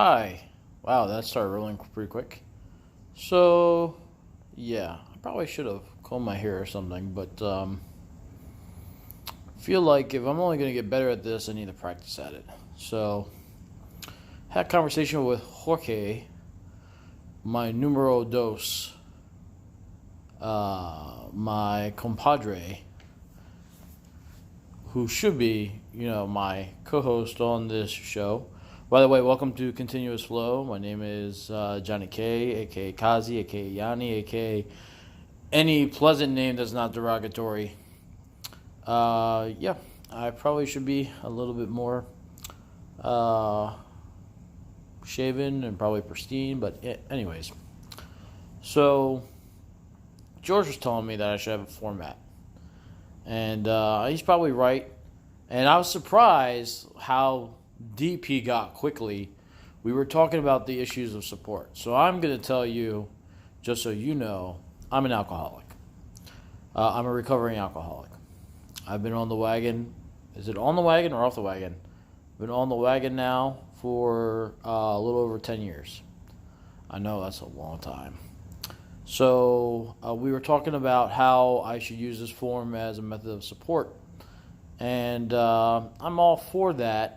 Hi. Wow, that started rolling pretty quick. So, yeah, I probably should have combed my hair or something, but feel like if I'm only going to get better at this, I need to practice at it. So, had a conversation with Jorge, my numero dos, my compadre, who should be, my co-host on this show. By the way, welcome to Continuous Flow. My name is Johnny K, aka Kazi, aka Yanni, aka any pleasant name that's not derogatory. Yeah, I probably should be a little bit more uh, shaven and probably pristine, but anyways. So, George was telling me that I should have a format. And he's probably right. And I was surprised how deep he got quickly. We were talking about the issues of support. So I'm going to tell you, just so you know, I'm an alcoholic. I'm a recovering alcoholic. I've been on the wagon. Is it on the wagon or off the wagon? I've been on the wagon now for a little over 10 years. I know that's a long time. So we were talking about how I should use this form as a method of support. And I'm all for that.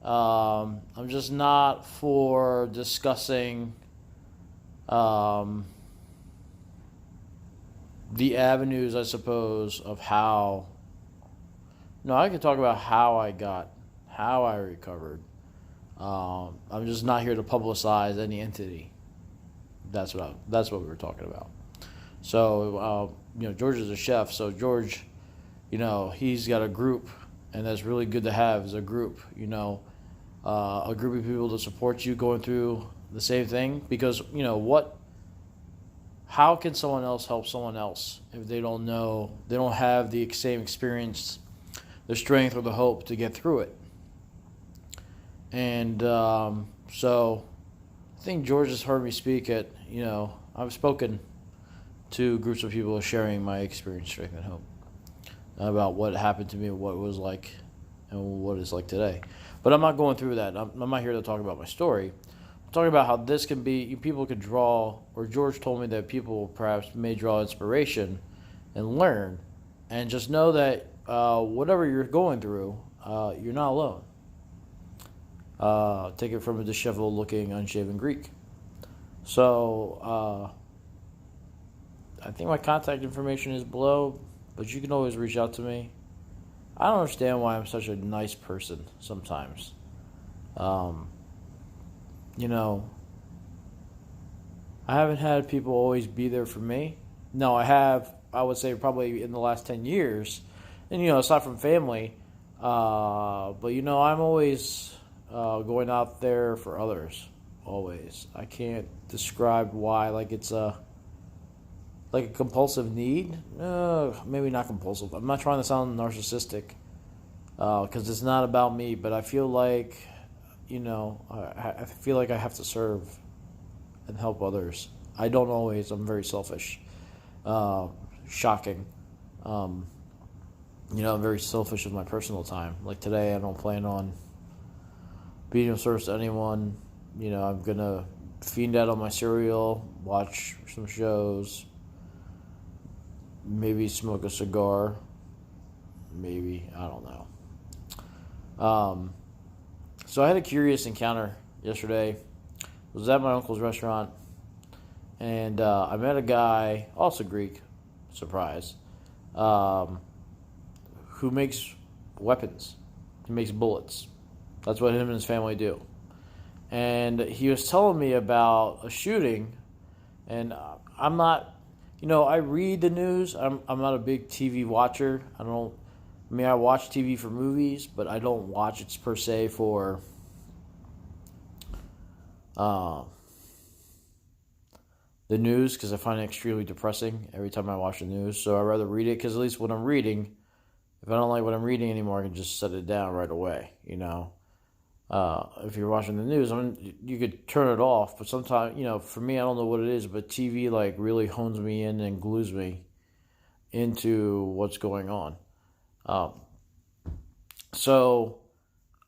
I'm just not for discussing the avenues, I suppose, of how. No, I can talk about how I recovered. I'm just not here to publicize any entity. That's what we were talking about. So, George is a chef, so George, he's got a group, and that's really good to have as a group, a group of people to support you going through the same thing. Because, how can someone else help someone else if they don't know, they don't have the same experience, the strength, or the hope to get through it? And so I think George has heard me speak at, I've spoken to groups of people sharing my experience, strength, and hope about what happened to me, what it was like, and what it's like today. But I'm not going through that. I'm not here to talk about my story. I'm talking about how this can be, people could draw, or George told me that people perhaps may draw inspiration and learn, and just know that whatever you're going through, you're not alone. Take it from a disheveled-looking, unshaven Greek. So, I think my contact information is below, but you can always reach out to me. I don't understand why I'm such a nice person sometimes. I haven't had people always be there for me. No, I have, I would say probably in the last 10 years. And, aside from family, but, I'm always going out there for others. Always. I can't describe why, like it's a compulsive need. Maybe not compulsive. I'm not trying to sound narcissistic, because it's not about me. But I feel like, I feel like I have to serve and help others. I don't always. I'm very selfish. Shocking. I'm very selfish with my personal time. Like today, I don't plan on being of service to anyone. I'm gonna fiend out on my cereal, watch some shows, maybe smoke a cigar, maybe, I don't know. So I had a curious encounter yesterday. I was at my uncle's restaurant, and I met a guy, also Greek, surprise, who makes weapons. He makes bullets. That's what him and his family do. And he was telling me about a shooting, and I'm not, I read the news. I'm not a big TV watcher. I watch TV for movies, but I don't watch it per se for the news, because I find it extremely depressing every time I watch the news. So I'd rather read it, because at least when I'm reading, if I don't like what I'm reading anymore, I can just set it down right away, If you're watching the news, you could turn it off, but sometimes, for me, I don't know what it is, but TV really hones me in and glues me into what's going on. So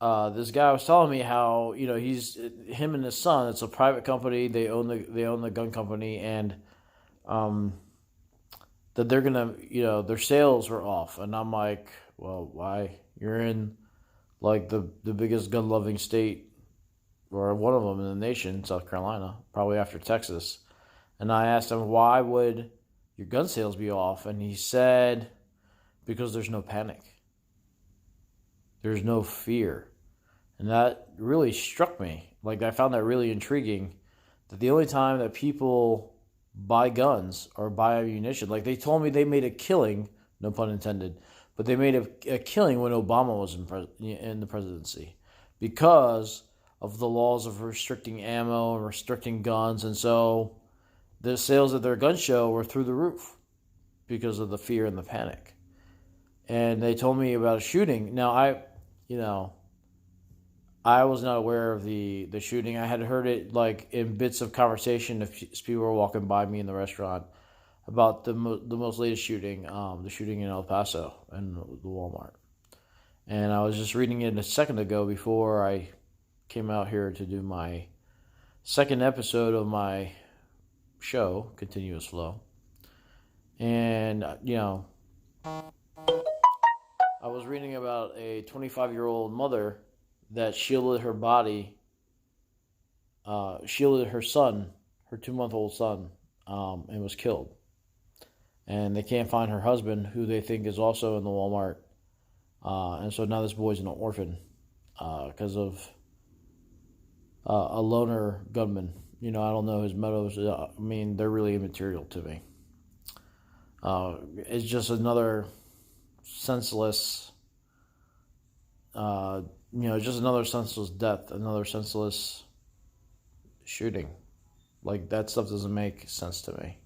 this guy was telling me how he's him and his son. It's a private company. They own the gun company, and um, that they're gonna their sales were off. And I'm like, well, why? You're in like the biggest gun loving state, or one of them in the nation, South Carolina, probably after Texas. And I asked him, why would your gun sales be off? And he said, because there's no panic. There's no fear. And that really struck me. Like, I found that really intriguing, that the only time that people buy guns or buy ammunition, like they told me they made a killing, no pun intended, but they made a killing when Obama was in the presidency because of the laws of restricting ammo and restricting guns. And so the sales at their gun show were through the roof because of the fear and the panic. And they told me about a shooting. Now, I was not aware of the shooting. I had heard it like in bits of conversation if people were walking by me in the restaurant about the most latest shooting, the shooting in El Paso and the Walmart. And I was just reading it a second ago before I came out here to do my second episode of my show, Continuous Flow. And, I was reading about a 25-year-old mother that shielded her body, shielded her son, her 2-month-old son, and was killed. And they can't find her husband, who they think is also in the Walmart. And so now this boy's an orphan because of a loner gunman. I don't know his motives. They're really immaterial to me. It's just another senseless, just another senseless death, another senseless shooting. Like, that stuff doesn't make sense to me.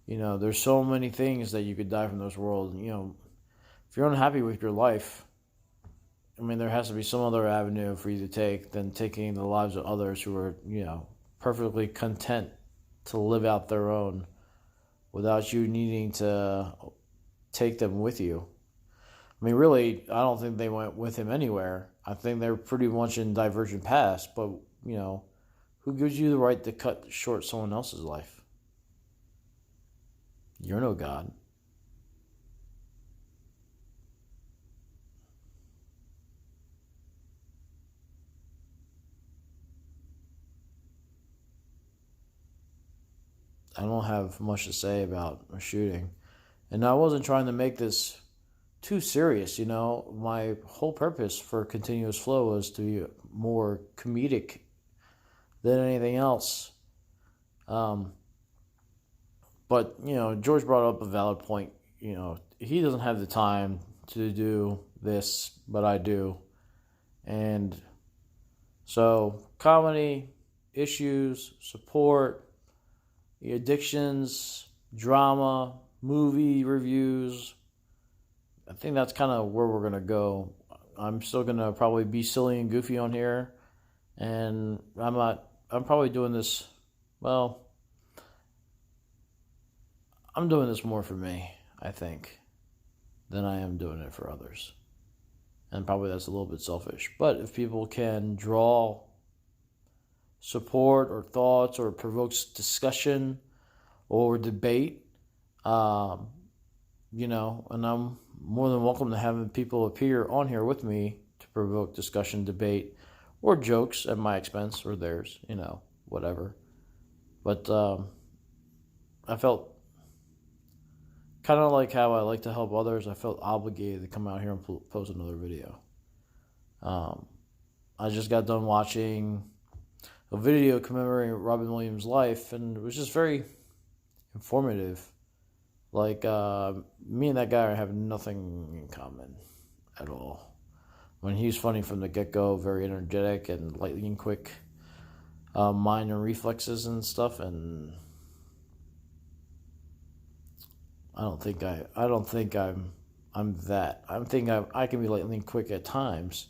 There's so many things that you could die from this world. If you're unhappy with your life, there has to be some other avenue for you to take than taking the lives of others who are, perfectly content to live out their own without you needing to take them with you. Really, I don't think they went with him anywhere. I think they're pretty much in divergent paths, but, who gives you the right to cut short someone else's life? You're no God. I don't have much to say about a shooting. And I wasn't trying to make this too serious, My whole purpose for Continuous Flow was to be more comedic than anything else. But, George brought up a valid point. He doesn't have the time to do this, but I do. And so, comedy, issues, support, addictions, drama, movie reviews. I think that's kind of where we're going to go. I'm still going to probably be silly and goofy on here. And I'm probably doing this, I'm doing this more for me, I think, than I am doing it for others. And probably that's a little bit selfish. But if people can draw support or thoughts or provokes discussion or debate, and I'm more than welcome to having people appear on here with me to provoke discussion, debate, or jokes at my expense or theirs, whatever. But I felt kind of like how I like to help others. I felt obligated to come out here and post another video. I just got done watching a video commemorating Robin Williams' life, and it was just very informative. Like, me and that guy have nothing in common at all. He's funny from the get-go, very energetic and lightning quick mind and reflexes and stuff, and I don't think I'm that. I can be lightning quick at times,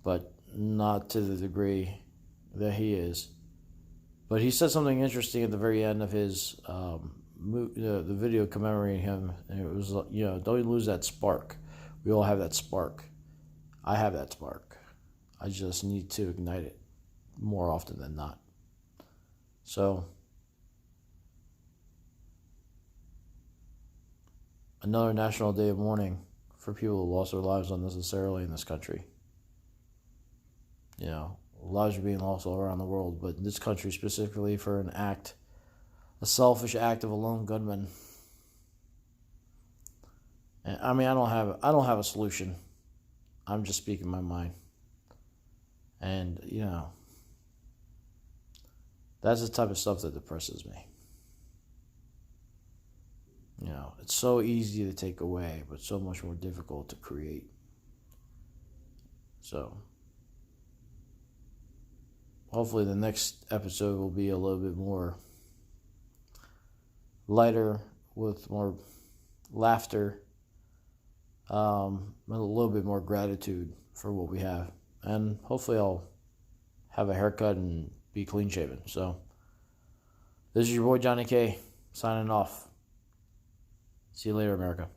but not to the degree that he is. But he said something interesting at the very end of his the video commemorating him, and it was, don't lose that spark. We all have that spark. I have that spark. I just need to ignite it more often than not. So, another National Day of Mourning for people who lost their lives unnecessarily in this country. You know, lives are being lost all around the world, but in this country specifically for a selfish act of a lone gunman. And I mean, I don't have a solution. I'm just speaking my mind. And, that's the type of stuff that depresses me. It's so easy to take away, but so much more difficult to create. So, hopefully the next episode will be a little bit more lighter, with more laughter, a little bit more gratitude for what we have. And hopefully I'll have a haircut and be clean shaven. So, this is your boy Johnny K, signing off. See you later, America.